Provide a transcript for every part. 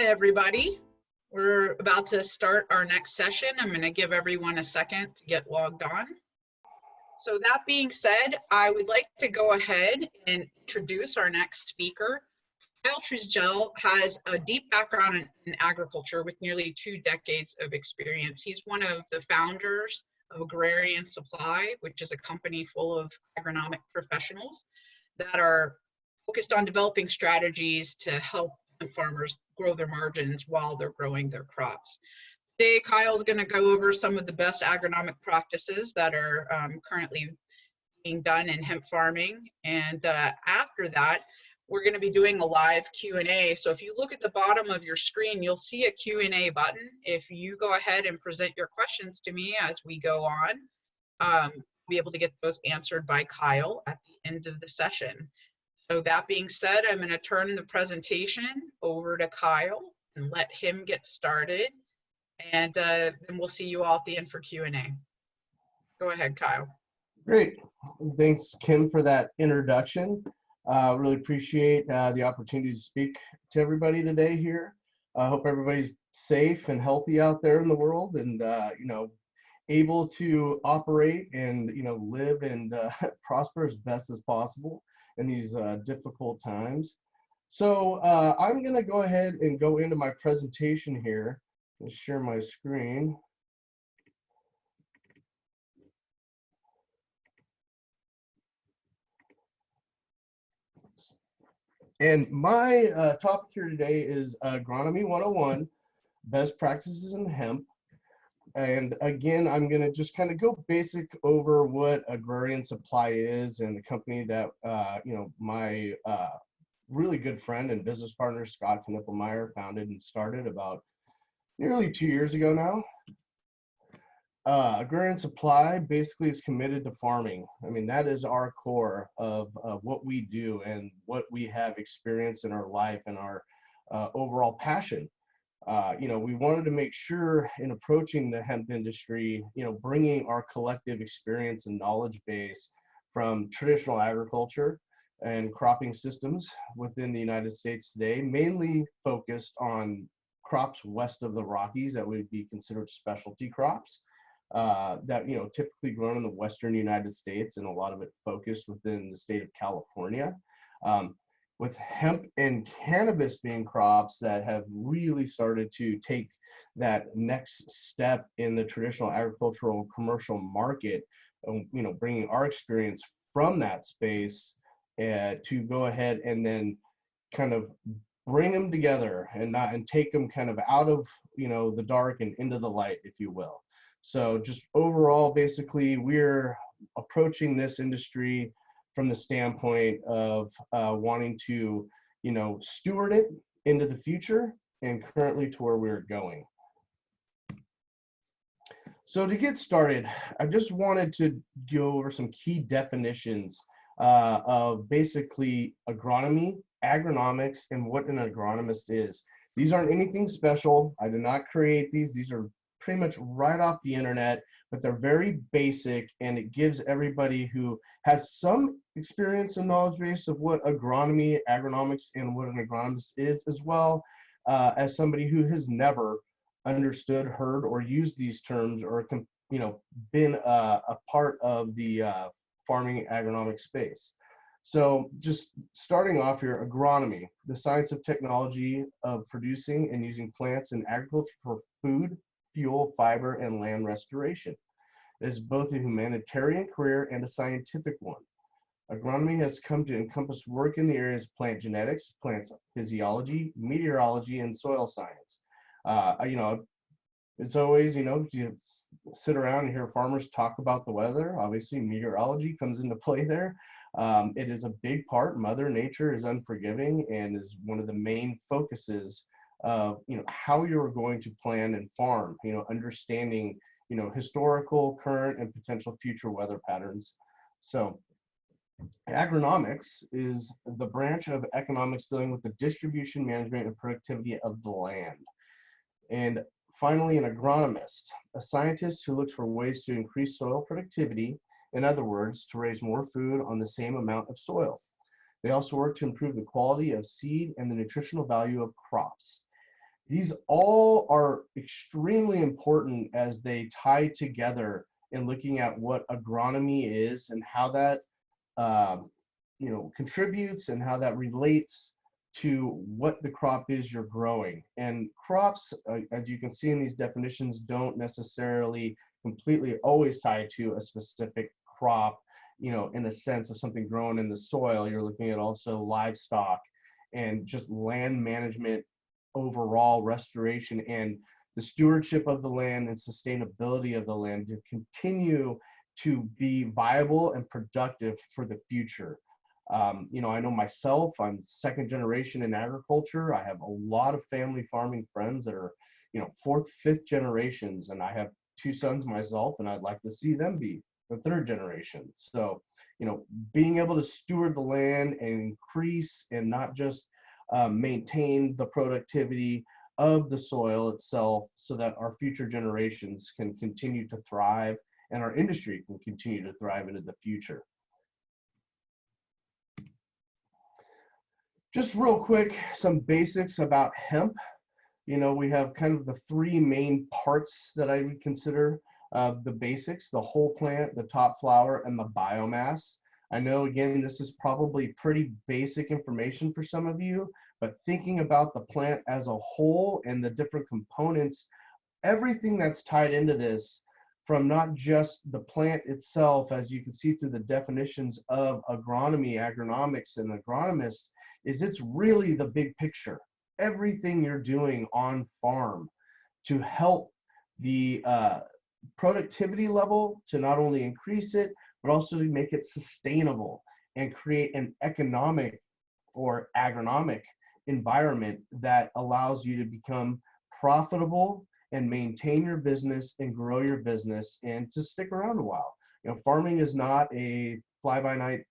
Hi, everybody. We're about to start our next session. I'm going to give everyone a second to get logged on. So that being said, I would like to go ahead and introduce our next speaker. Kyle Truesdell has a deep background in agriculture with nearly 2 decades of experience. He's one of the founders of Agrarian Supply, which is a company full of agronomic professionals that are focused on developing strategies to help farmers grow their margins while they're growing their crops. Today, Kyle's going to go over some of the best agronomic practices that are currently being done in hemp farming. And after that, we're going to be doing a live Q&A. So if you look at the bottom of your screen, you'll see a Q&A button. If you go ahead and present your questions to me as we go on, be able to get those answered by Kyle at the end of the session. So that being said, I'm going to turn the presentation over to Kyle and let him get started. And then we'll see you all at the end for Q&A. Go ahead, Kyle. Great. Thanks, Kim, for that introduction. Really appreciate the opportunity to speak to everybody today here. I hope everybody's safe and healthy out there in the world and, able to operate and, live and prosper as best as possible in these difficult times. So I'm going to go ahead and go into my presentation here and share my screen. And my topic here today is Agronomy 101, Best Practices in Hemp. And again, I'm going to just kind of go basic over what Agrarian Supply is and the company that, my really good friend and business partner, Scott Knippelmeyer, founded and started about nearly 2 years ago now. Agrarian Supply basically is committed to farming. I mean, that is our core of what we do and what we have experienced in our life and our overall passion. We wanted to make sure in approaching the hemp industry, bringing our collective experience and knowledge base from traditional agriculture and cropping systems within the United States today, mainly focused on crops west of the Rockies that would be considered specialty crops that, typically grown in the Western United States, and a lot of it focused within the state of California. With hemp and cannabis being crops that have really started to take that next step in the traditional agricultural commercial market, bringing our experience from that space to go ahead and then kind of bring them together and take them kind of out of, the dark and into the light, if you will. So just overall, basically, we're approaching this industry from the standpoint of wanting to, steward it into the future and currently to where we're going. So to get started, I just wanted to go over some key definitions of basically agronomy, agronomics, and what an agronomist is. These aren't anything special. I did not create these. These are pretty much right off the internet, but they're very basic, and it gives everybody who has some experience and knowledge base of what agronomy, agronomics, and what an agronomist is, as well as somebody who has never understood, heard, or used these terms, or been a part of the farming agronomic space. So just starting off here, agronomy, the science of technology of producing and using plants in agriculture for food, fuel, fiber, and land restoration. It is both a humanitarian career and a scientific one. Agronomy has come to encompass work in the areas of plant genetics, plant physiology, meteorology, and soil science. It's always, you sit around and hear farmers talk about the weather. Obviously, meteorology comes into play there. It is a big part. Mother Nature is unforgiving and is one of the main focuses of how you're going to plan and farm. Understanding historical, current, and potential future weather patterns. So agronomics is the branch of economics dealing with the distribution, management, and productivity of the land. And finally, an agronomist, a scientist who looks for ways to increase soil productivity. In other words, to raise more food on the same amount of soil. They also work to improve the quality of seed and the nutritional value of crops. These all are extremely important as they tie together in looking at what agronomy is and how that contributes and how that relates to what the crop is you're growing. And crops, as you can see in these definitions, don't necessarily completely always tie to a specific crop, in the sense of something grown in the soil. You're looking at also livestock and just land management, overall restoration, and the stewardship of the land and sustainability of the land to continue to be viable and productive for the future. I know myself, I'm second generation in agriculture. I have a lot of family farming friends that are, fourth, fifth generations, and I have two sons myself, and I'd like to see them be the third generation. So, being able to steward the land and increase and not just maintain the productivity of the soil itself so that our future generations can continue to thrive and our industry can continue to thrive into the future. Just real quick, some basics about hemp. We have kind of the three main parts that I would consider the basics: the whole plant, the top flower, and the biomass. I know, again, this is probably pretty basic information for some of you, but thinking about the plant as a whole and the different components, everything that's tied into this, from not just the plant itself, as you can see through the definitions of agronomy, agronomics, and agronomists, is it's really the big picture. Everything you're doing on farm to help the productivity level, to not only increase it, but also to make it sustainable and create an economic or agronomic environment that allows you to become profitable and maintain your business and grow your business and to stick around a while. Farming is not a fly-by-night,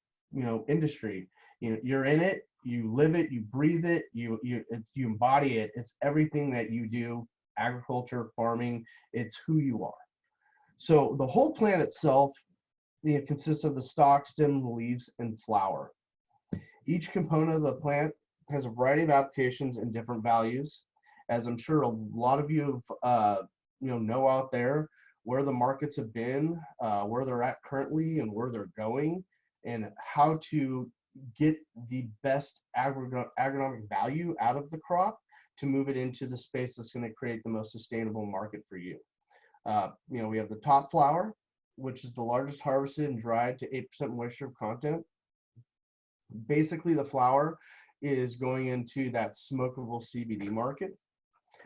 industry. You're in it, you live it, you breathe it, you embody it. It's everything that you do. Agriculture, farming, it's who you are. So the whole plant itself, consists of the stalk, stem, leaves, and flower. Each component of the plant has a variety of applications and different values. As I'm sure a lot of you know out there, where the markets have been, where they're at currently, and where they're going, and how to get the best agronomic value out of the crop to move it into the space that's going to create the most sustainable market for you. We have the top flower, which is the largest harvested and dried to 8% moisture content. Basically, the flower is going into that smokable CBD market,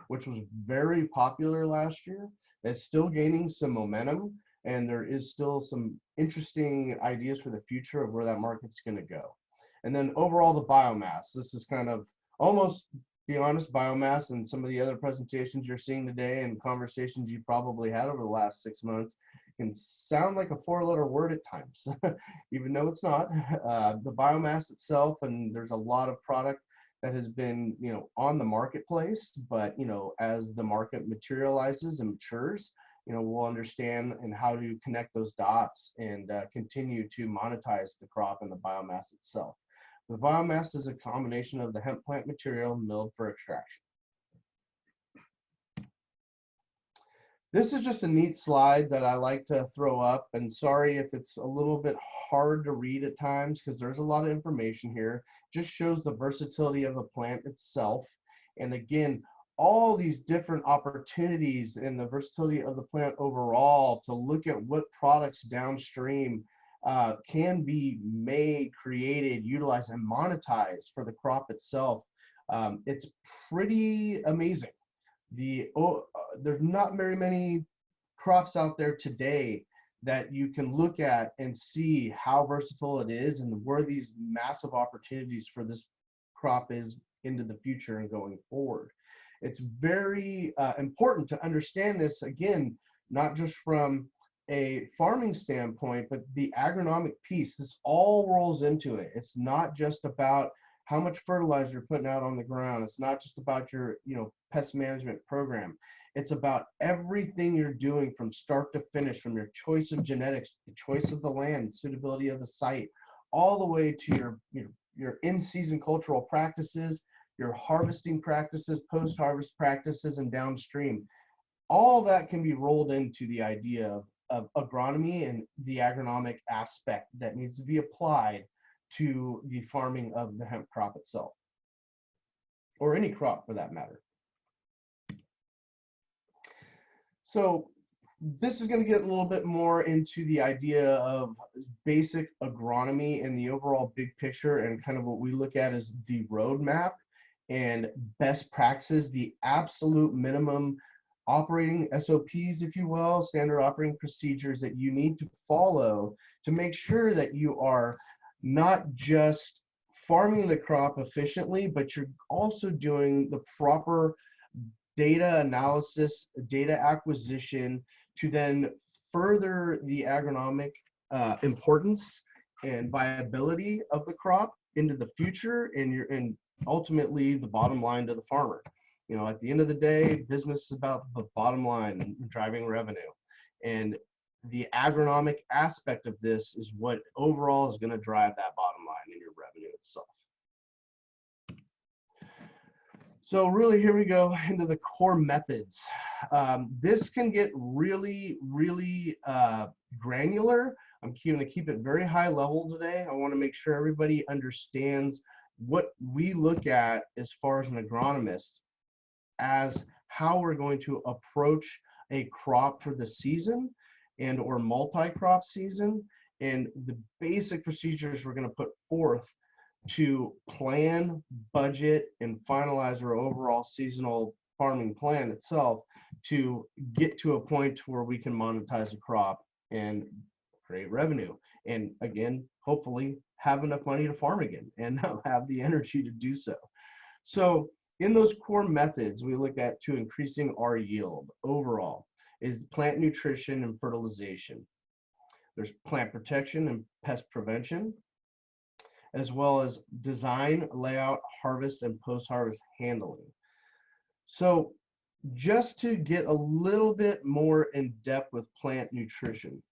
which was very popular last year. It's still gaining some momentum, and there is still some interesting ideas for the future of where that market's going to go. And then overall, the biomass. This is kind of almost, be honest, biomass, and some of the other presentations you're seeing today and conversations you probably had over the last 6 months can sound like a four-letter word at times, even though it's not. The biomass itself, and there's a lot of product that has been, on the marketplace, but, as the market materializes and matures, we'll understand and how to connect those dots and continue to monetize the crop and the biomass itself. The biomass is a combination of the hemp plant material milled for extraction. This is just a neat slide that I like to throw up, and sorry if it's a little bit hard to read at times because there's a lot of information here. Just shows the versatility of the plant itself. And again, all these different opportunities and the versatility of the plant overall to look at what products downstream can be made, created, utilized, and monetized for the crop itself. It's pretty amazing. There's not very many crops out there today that you can look at and see how versatile it is and where these massive opportunities for this crop is into the future and going forward. It's very important to understand this, again, not just from a farming standpoint, but the agronomic piece. This all rolls into it. It's not just about how much fertilizer you're putting out on the ground. It's not just about your, pest management program. It's about everything you're doing from start to finish, from your choice of genetics, the choice of the land, suitability of the site, all the way to your in-season cultural practices, your harvesting practices, post-harvest practices, and downstream. All that can be rolled into the idea of agronomy and the agronomic aspect that needs to be applied to the farming of the hemp crop itself, or any crop for that matter. So this is going to get a little bit more into the idea of basic agronomy and the overall big picture, and kind of what we look at as the roadmap and best practices, the absolute minimum operating SOPs, if you will, standard operating procedures that you need to follow to make sure that you are not just farming the crop efficiently, but you're also doing the proper data analysis, data acquisition to then further the agronomic importance and viability of the crop into the future, and ultimately the bottom line to the farmer. You know, at the end of the day, business is about the bottom line and driving revenue. And the agronomic aspect of this is what overall is going to drive that bottom line in your revenue itself. So really, here we go into the core methods. This can get really, really granular. I'm going to keep it very high level today. I want to make sure everybody understands what we look at as far as an agronomist as how we're going to approach a crop for the season and or multi-crop season, and the basic procedures we're going to put forth to plan, budget, and finalize our overall seasonal farming plan itself to get to a point where we can monetize a crop and create revenue. And again, hopefully have enough money to farm again and have the energy to do so. So in those core methods, we look at to increasing our yield overall is plant nutrition and fertilization. There's plant protection and pest prevention, as well as design, layout, harvest, and post-harvest handling. So just to get a little bit more in depth with plant nutrition.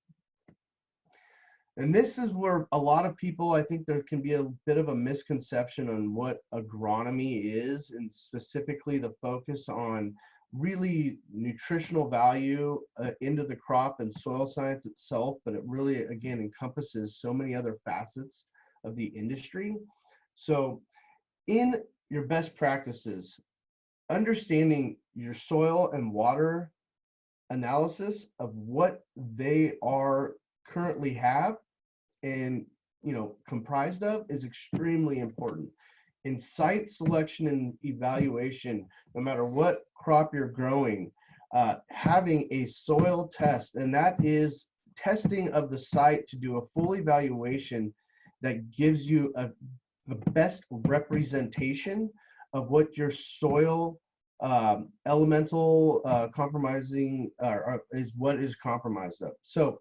And this is where a lot of people, I think there can be a bit of a misconception on what agronomy is, and specifically the focus on really nutritional value into the crop and soil science itself, but it really, again, encompasses so many other facets of the industry. So in your best practices, understanding your soil and water analysis of what they are currently have and comprised of is extremely important. In site selection and evaluation, no matter what crop you're growing, having a soil test, and that is testing of the site to do a full evaluation that gives you the best representation of what your soil elemental compromising is what is compromised of. So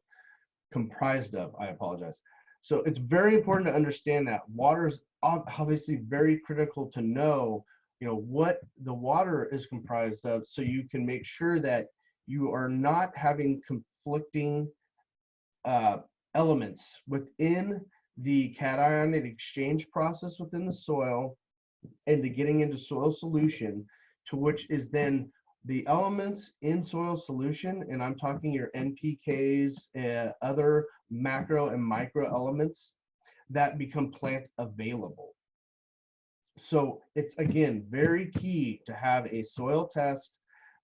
comprised of, I apologize. So it's very important to understand that water is obviously very critical to know, what the water is comprised of, so you can make sure that you are not having conflicting elements within the cation exchange process within the soil and the getting into soil solution, to which is then the elements in soil solution, and I'm talking your NPKs, other macro and micro elements that become plant available. So it's, again, very key to have a soil test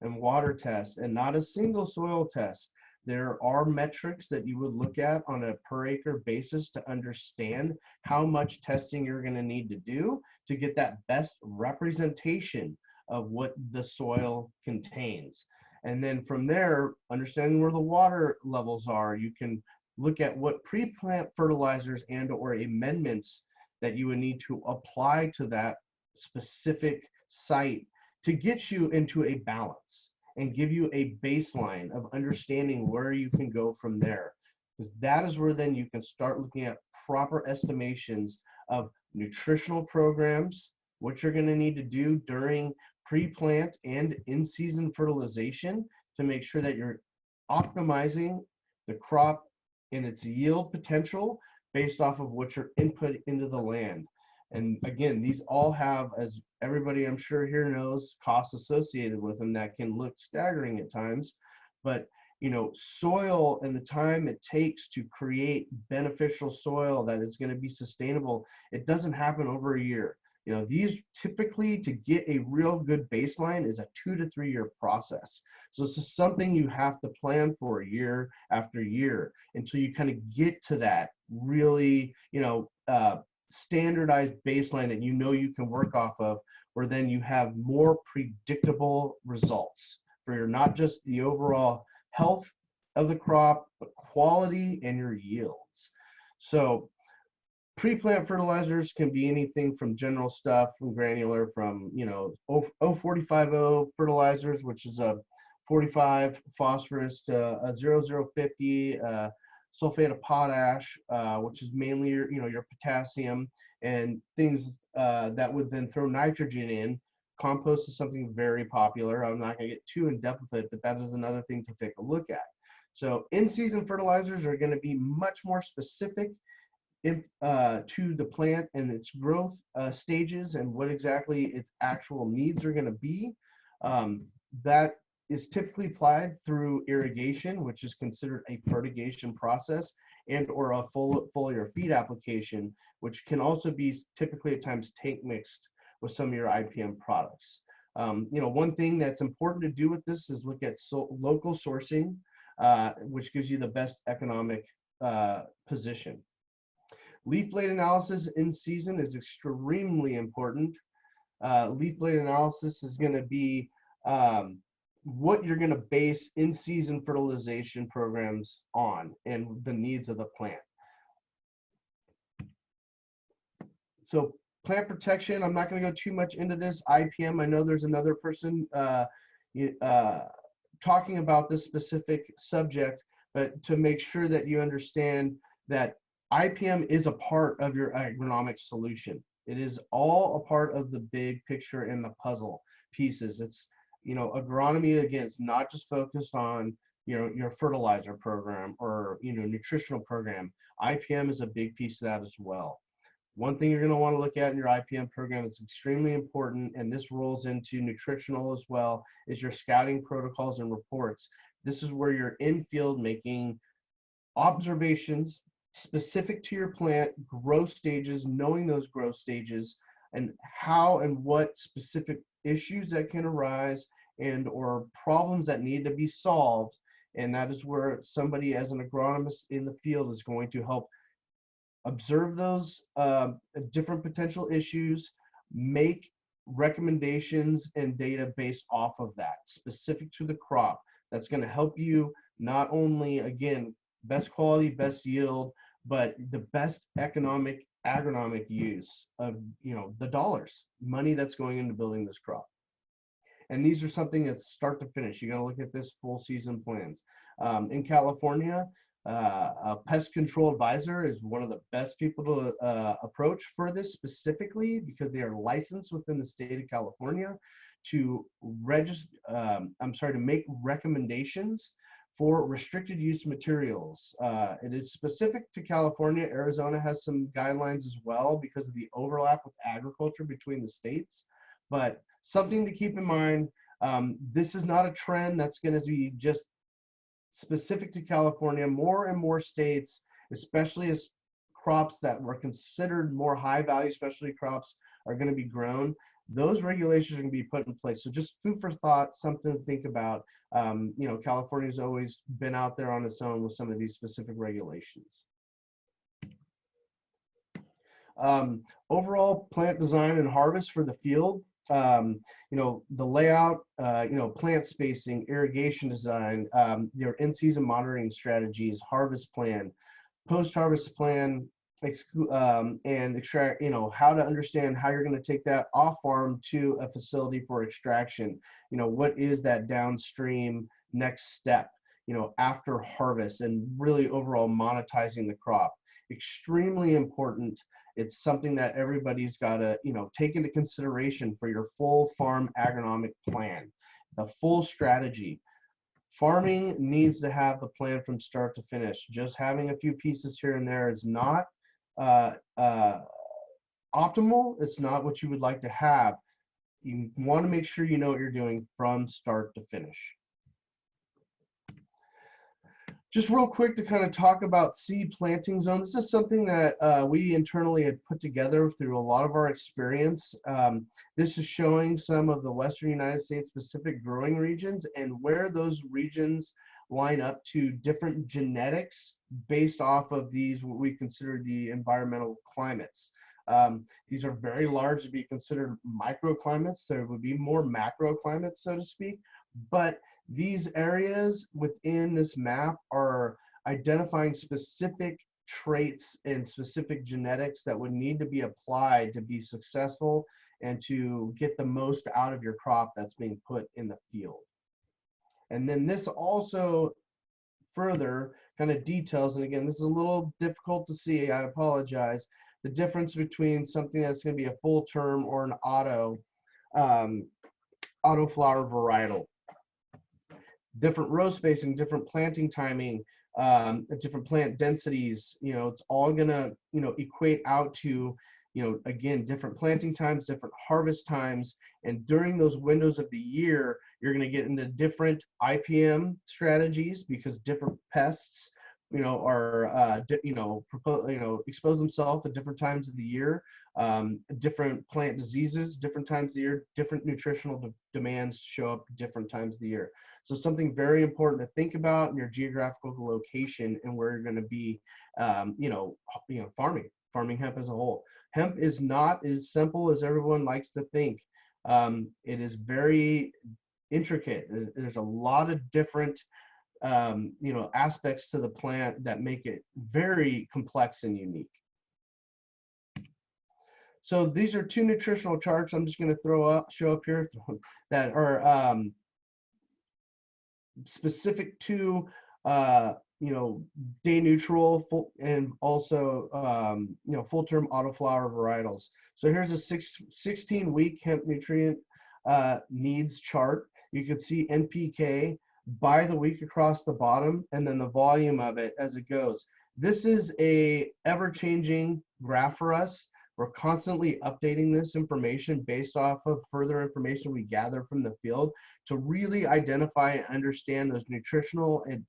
and water test, and not a single soil test. There are metrics that you would look at on a per acre basis to understand how much testing you're going to need to do to get that best representation of what the soil contains. And then from there, understanding where the water levels are, you can look at what pre-plant fertilizers and or amendments that you would need to apply to that specific site to get you into a balance and give you a baseline of understanding where you can go from there. Because that is where then you can start looking at proper estimations of nutritional programs, what you're going to need to do during pre-plant and in-season fertilization to make sure that you're optimizing the crop and its yield potential based off of what your input into the land. And again, these all have, as everybody I'm sure here knows, costs associated with them that can look staggering at times. But soil and the time it takes to create beneficial soil that is going to be sustainable, it doesn't happen over a year. These typically, to get a real good baseline, is a 2 to 3 year process. So this is something you have to plan for year after year until you kind of get to that really, standardized baseline that you can work off of, where then you have more predictable results for your, not just the overall health of the crop, but quality and your yields. So pre-plant fertilizers can be anything from general stuff, from granular, from 045O fertilizers, which is a 45 phosphorus, to a 0050 sulfate of potash, which is mainly your potassium, and things that would then throw nitrogen in. Compost is something very popular. I'm not going to get too in depth with it, but that is another thing to take a look at. So in-season fertilizers are going to be much more specific to the plant and its growth stages and what exactly its actual needs are going to be. That is typically applied through irrigation, which is considered a fertigation process, and or a foliar feed application, which can also be typically at times tank mixed with some of your IPM products. One thing that's important to do with this is look at local sourcing, which gives you the best economic position. Leaf blade analysis in season is extremely important. Leaf blade analysis is going to be what you're going to base in-season fertilization programs on and the needs of the plant. So plant protection, I'm not going to go too much into this. IPM, I know there's another person talking about this specific subject, but to make sure that you understand that IPM is a part of your agronomic solution. It is all a part of the big picture and the puzzle pieces. It's, agronomy, again, it's not just focused on, your fertilizer program or, nutritional program. IPM is a big piece of that as well. One thing you're going to want to look at in your IPM program is extremely important, and this rolls into nutritional as well, is your scouting protocols and reports. This is where you're in field making observations specific to your plant, growth stages, knowing those growth stages, and how and what specific issues that can arise and or problems that need to be solved. And that is where somebody as an agronomist in the field is going to help observe those different potential issues, make recommendations and data based off of that, specific to the crop. That's going to help you not only, again, best quality, best yield, but the best agronomic use of the dollars, money that's going into building this crop. And these are something that's start to finish. You got to look at this full season plans. In California, a pest control advisor is one of the best people to approach for this, specifically because they are licensed within the state of California to register. To make recommendations for restricted use materials. It is specific to California. Arizona has some guidelines as well because of the overlap with agriculture between the states. But something to keep in mind, this is not a trend that's going to be just specific to California. More and more states, especially as crops that were considered more high value specialty crops are going to be grown, those regulations are going to be put in place. So just food for thought, something to think about. California's always been out there on its own with some of these specific regulations. Overall plant design and harvest for the field. The layout, plant spacing, irrigation design, your in-season monitoring strategies, harvest plan, post-harvest plan, and extract, how to understand how you're going to take that off farm to a facility for extraction. What is that downstream next step, after harvest, and really overall monetizing the crop. Extremely important. It's something that everybody's got to, take into consideration for your full farm agronomic plan, the full strategy. Farming needs to have the plan from start to finish. Just having a few pieces here and there is not optimal. It's not what you would like to have. You want to make sure you know what you're doing from start to finish. Just real quick to kind of talk about seed planting zone. This is something that we internally had put together through a lot of our experience. This is showing some of the Western United States specific growing regions and where those regions line up to different genetics based off of these, what we consider the environmental climates. These are very large to be considered microclimates. There would be more macro climates, so to speak, but these areas within this map are identifying specific traits and specific genetics that would need to be applied to be successful and to get the most out of your crop that's being put in the field. And then this also further kind of details, and again, this is a little difficult to see, I apologize, the difference between something that's going to be a full term or an auto flower varietal. Different row spacing, different planting timing, different plant densities, it's all gonna, equate out to, again, different planting times, different harvest times. And during those windows of the year, you're gonna get into different IPM strategies because different pests, expose themselves at different times of the year, different plant diseases, different times of the year, different nutritional demands show up different times of the year. So something very important to think about in your geographical location and where you're going to be, farming hemp as a whole. Hemp is not as simple as everyone likes to think. It is very intricate. There's a lot of different aspects to the plant that make it very complex and unique. So these are two nutritional charts I'm just going to show up here that are specific to day neutral and also full term autoflower varietals. So here's a 16-week hemp nutrient needs chart. You can see NPK by the week across the bottom, and then the volume of it as it goes. This is a ever-changing graph for us. We're constantly updating this information based off of further information we gather from the field to really identify and understand those nutritional and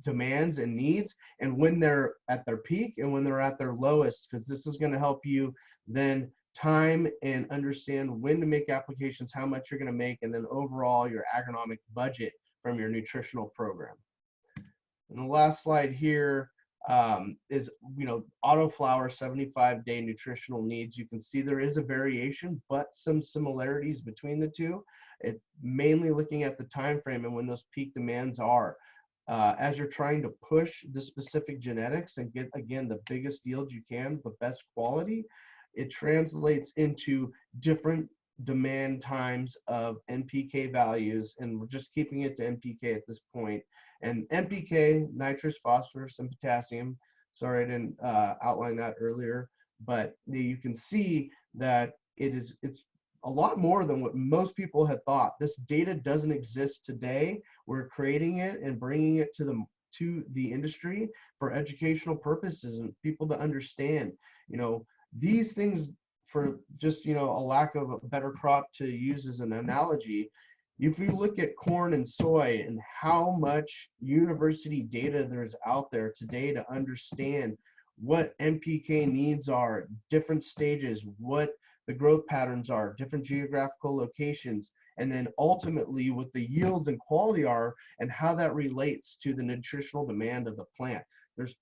demands and needs, and when they're at their peak and when they're at their lowest, because this is going to help you then time and understand when to make applications, how much you're going to make, and then overall your agronomic budget from your nutritional program. And the last slide here is autoflower 75-day nutritional needs. You can see there is a variation, but some similarities between the two. It's mainly looking at the time frame and when those peak demands are. As you're trying to push the specific genetics and get, again, the biggest yield you can, the best quality, it translates into different demand times of NPK values, and we're just keeping it to NPK at this point. And NPK, nitrous, phosphorus, and potassium. Sorry, I didn't outline that earlier, but you can see that it's a lot more than what most people had thought. This data doesn't exist today. We're creating it and bringing it to the industry for educational purposes and people to understand, these things. For just, a lack of a better crop to use as an analogy, if you look at corn and soy and how much university data there's out there today to understand what NPK needs are, different stages, what the growth patterns are, different geographical locations, and then ultimately what the yields and quality are and how that relates to the nutritional demand of the plant. There's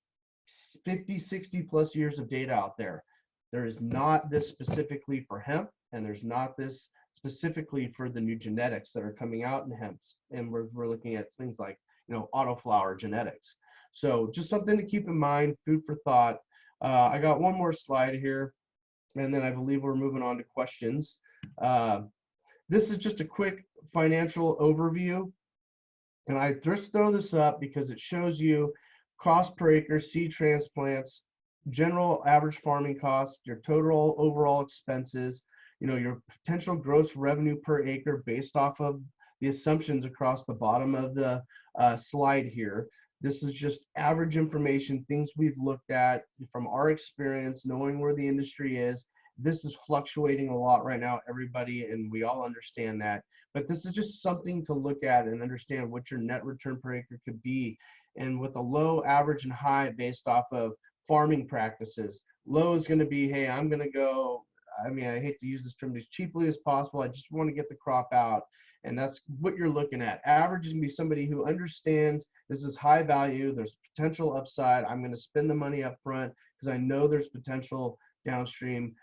50, 60 plus years of data out there. There is not this specifically for hemp, and there's not this specifically for the new genetics that are coming out in hemp. And we're looking at things like, autoflower genetics. So just something to keep in mind, food for thought. I got one more slide here, and then I believe we're moving on to questions. This is just a quick financial overview. And I just throw this up because it shows you cost per acre, seed transplants, general average farming costs, your total overall expenses, your potential gross revenue per acre based off of the assumptions across the bottom of the slide here. This is just average information, things we've looked at from our experience, knowing where the industry is, This is fluctuating a lot right now, everybody, and we all understand that. But this is just something to look at and understand what your net return per acre could be. And with a low, average, and high based off of farming practices, low is going to be, hey, I'm going to go, I mean, I hate to use this term, as cheaply as possible. I just want to get the crop out. And that's what you're looking at. Average is going to be somebody who understands this is high value, there's potential upside. I'm going to spend the money up front because I know there's potential downstream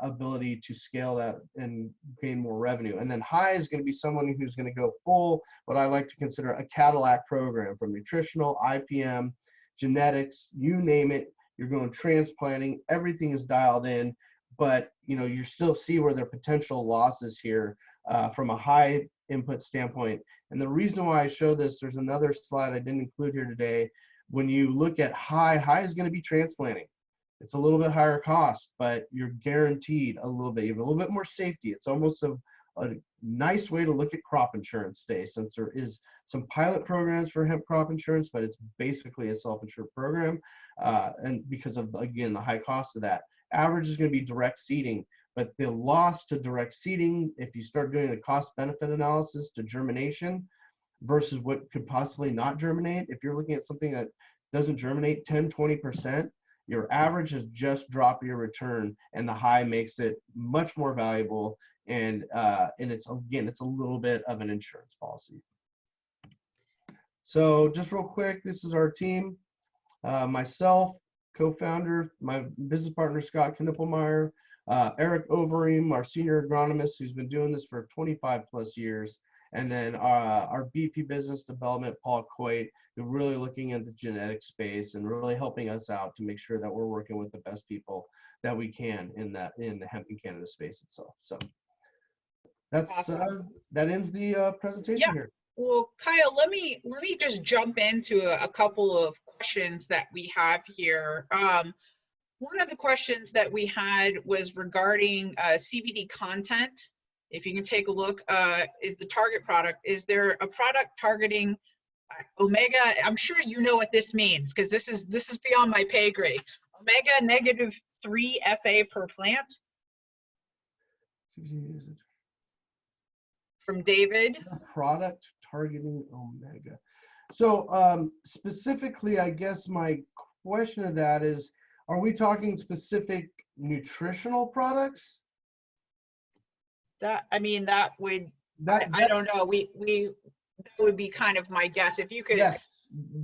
ability to scale that and gain more revenue. And then high is going to be someone who's going to go full, what I like to consider a Cadillac program, from nutritional, IPM, genetics, you name it. You're going transplanting, everything is dialed in, but you still see where there are potential losses here from a high input standpoint. And the reason why I show this, there's another slide I didn't include here today. When you look at high is going to be transplanting. It's a little bit higher cost, but you're guaranteed a little bit. You have a little bit more safety. It's almost a nice way to look at crop insurance today, since there is some pilot programs for hemp crop insurance, but it's basically a self-insured program. And because of, again, the high cost of that. Average is going to be direct seeding, but the loss to direct seeding, if you start doing a cost benefit analysis to germination versus what could possibly not germinate, if you're looking at something that doesn't germinate 10-20%, your average is just drop your return, and the high makes it much more valuable. And it's, again, it's a little bit of an insurance policy. So just real quick, this is our team. Myself, co-founder, my business partner, Scott Knippelmeyer, Eric Overeem, our senior agronomist, who's been doing this for 25+ years. And then our VP business development, Paul Coit, who really looking at the genetic space and really helping us out to make sure that we're working with the best people that we can in the hemp and cannabis space itself. So that's awesome. That ends the presentation here. Well, Kyle, let me just jump into a couple of questions that we have here. One of the questions that we had was regarding CBD content. If you can take a look, is the target product, is there a product targeting omega? I'm sure you know what this means, because this is beyond my pay grade. Omega -3 FA per plant. From David. Product targeting omega. So specifically, I guess my question of that is, are we talking specific nutritional products? That, I mean, that would, I don't know. That would be kind of my guess. If you could, yes,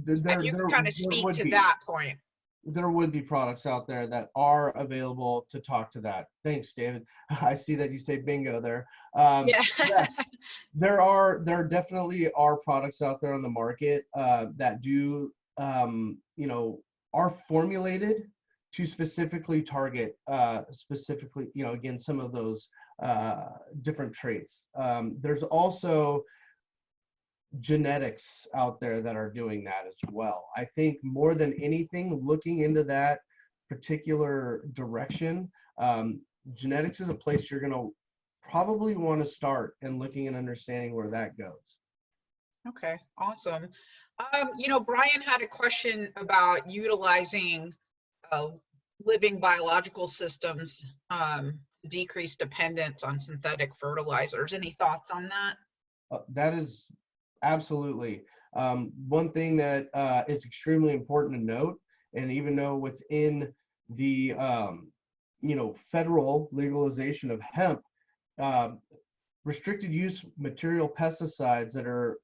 if you could kind of speak to that point. There would be products out there that are available to talk to that. Thanks, David. I see that you say bingo there. Yeah. There definitely are products out there on the market that do, are formulated to specifically target, again, some of those different traits. There's also genetics out there that are doing that as well. I think more than anything, looking into that particular direction, genetics is a place you're going to probably want to start and looking and understanding where that goes. Okay, awesome. Brian had a question about utilizing living biological systems, decrease dependence on synthetic fertilizers. Any thoughts on that? That is absolutely one thing that is extremely important to note. And even though within the federal legalization of hemp, restricted use material pesticides that are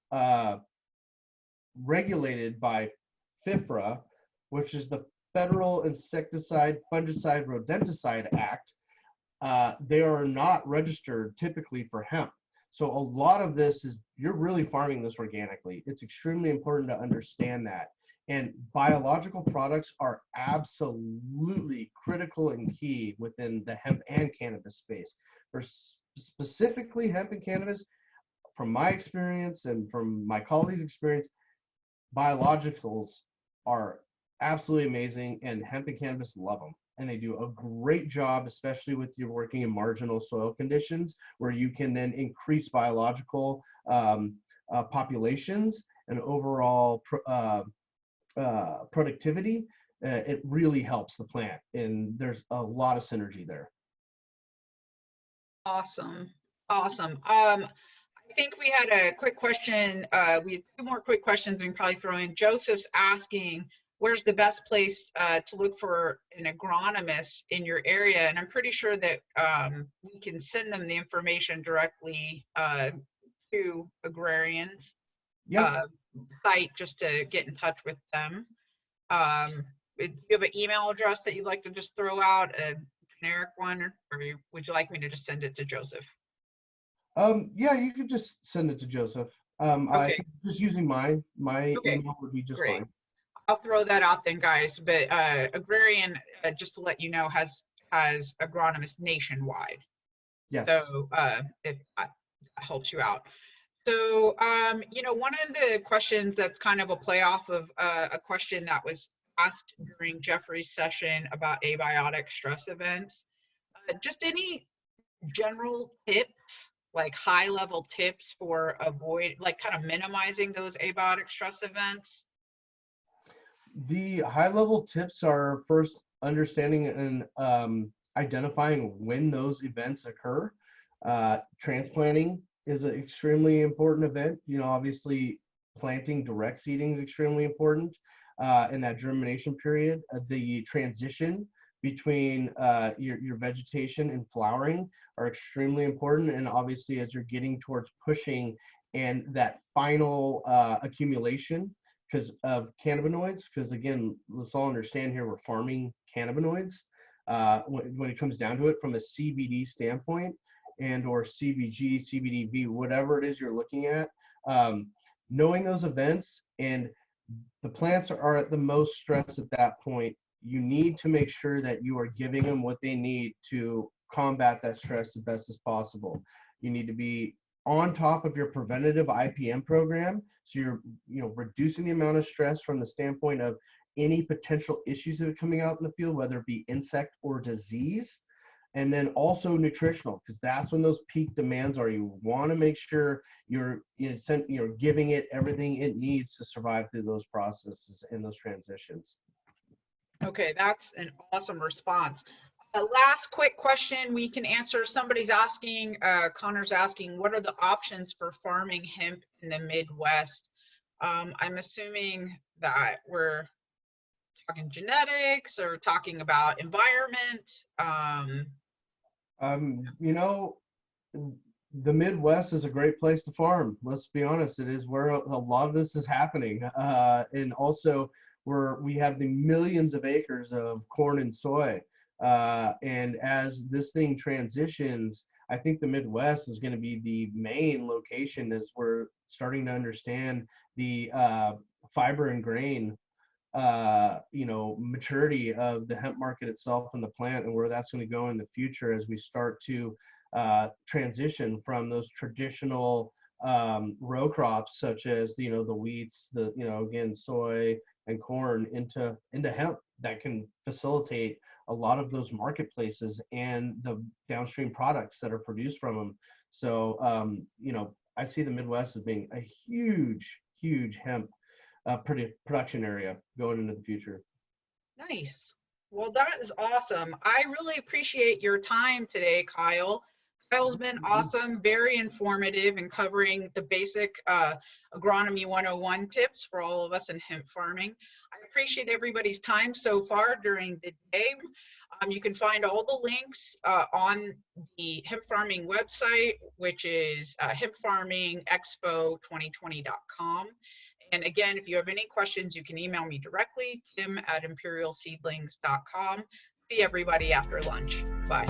regulated by FIFRA, which is the Federal Insecticide, Fungicide, Rodenticide Act, they are not registered typically for hemp. So a lot of this is, you're really farming this organically. It's extremely important to understand that. And biological products are absolutely critical and key within the hemp and cannabis space. For specifically hemp and cannabis, from my experience and from my colleagues' experience, biologicals are absolutely amazing, and hemp and cannabis love them. And they do a great job, especially with your working in marginal soil conditions, where you can then increase biological populations and overall productivity. It really helps the plant, and there's a lot of synergy there. Awesome. Awesome. I think we had a quick question. We had two more quick questions we can probably throw in. Joseph's asking, where's the best place to look for an agronomist in your area? And I'm pretty sure that we can send them the information directly to Agrarian's Yeah. uh, site just to get in touch with them. Do you have an email address that you'd like to just throw out, a generic one, or would you like me to just send it to Joseph? Yeah, you could just send it to Joseph. I Okay, think just using my okay, email would be just great. fine. I'll throw that out then, guys. But Agrarian, just to let you know, has agronomists nationwide. Yes. So if that helps you out. So one of the questions that's kind of a play off of a question that was asked during Jeffrey's session about abiotic stress events. Just any general tips, like high level tips for like kind of minimizing those abiotic stress events. The high level tips are first understanding and identifying when those events occur. Transplanting is an extremely important event. Obviously, planting direct seeding is extremely important in that germination period. The transition between your vegetation and flowering are extremely important. And obviously, as you're getting towards pushing and that final accumulation because of cannabinoids, because again, let's all understand here, we're farming cannabinoids. When it comes down to it, from a CBD standpoint and or CBG, CBDV, whatever it is you're looking at, knowing those events, and the plants are at the most stress at that point. You need to make sure that you are giving them what they need to combat that stress as best as possible. You need to be on top of your preventative IPM program, so you're reducing the amount of stress from the standpoint of any potential issues that are coming out in the field, whether it be insect or disease. And then also nutritional, because that's when those peak demands are. You want to make sure you're giving it everything it needs to survive through those processes and those transitions. Okay, that's an awesome response. Last quick question we can answer. Somebody's asking, Connor's asking, what are the options for farming hemp in the Midwest? I'm assuming that we're talking genetics or talking about environment. You know, the Midwest is a great place to farm. Let's be honest, it is where a lot of this is happening. And also, we have the millions of acres of corn and soy. And as this thing transitions, I think the Midwest is going to be the main location as we're starting to understand the fiber and grain maturity of the hemp market itself and the plant, and where that's going to go in the future as we start to transition from those traditional row crops such as the wheats, again, soy and corn, into hemp that can facilitate a lot of those marketplaces and the downstream products that are produced from them. So I see the Midwest as being a huge hemp production area going into the future. Nice. Well, that is awesome. I really appreciate your time today, Kyle. Kyle's been awesome, very informative in covering the basic agronomy 101 tips for all of us in hemp farming. I appreciate everybody's time so far during the day. You can find all the links on the hemp farming website, which is hempfarmingexpo2020.com. And again, if you have any questions, you can email me directly, kim@imperialseedlings.com. See everybody after lunch. Bye.